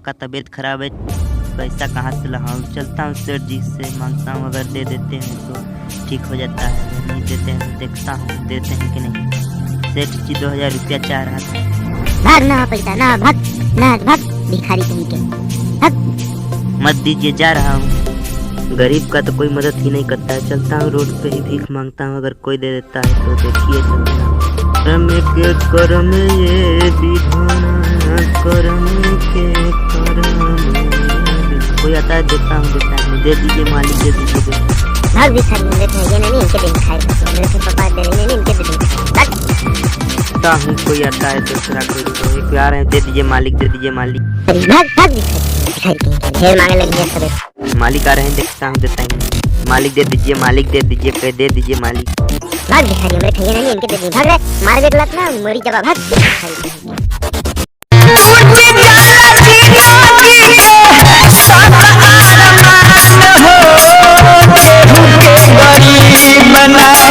का तबीयत खराब है, पैसा कहाँ से लाऊं? चलता हूँ सेठ जी से मांगता हूँ, अगर दे देते हैं तो ठीक हो जाता है, अगर नहीं देते हैं तो देखता हूँ देते हैं कि नहीं। सेठ जी 2000 रुपया चाह रहा था। भाग ना पैसा ना, भाग ना, भाग भिखारी कहीं के, भाग। मत दीजिए, जा रहा हूँ। गरीब का तो कोई मदद ही नहीं करता है। चलता हूँ रोड पे ही भीख मांगता हूँ, अगर कोई दे देता है तो देखिए। चलता करम के करम ये विधाना, करम के करम। कोई आता है देता हूँ, दे दीजिए मालिक, दे दीजिए। भाग भिखारी, मेरे भैया ने नहीं इनके दे भिखारी, मेरे से पापा दे रहे हैं इनके दे भिखारी। हूँ कोई आता है दूसरा कोई तो एक आ रहे हैं, दे दीजिए मालिक, दे दीजिए मालिक। भाग भाग भिखारी, ढेर मांगे लगी है सब। मालिक आ रहे हैं, देखता हूँ देता हूँ। मालिक दे दीजिए, मालिक दे दीजिए, पे दे दीजिए मालिक। भाग भिखारी, मेरे भैया ने नहीं इनके दे दी। भाग रे, मार दे गलत ना मोरी जवाब। भाग भिखारी। बना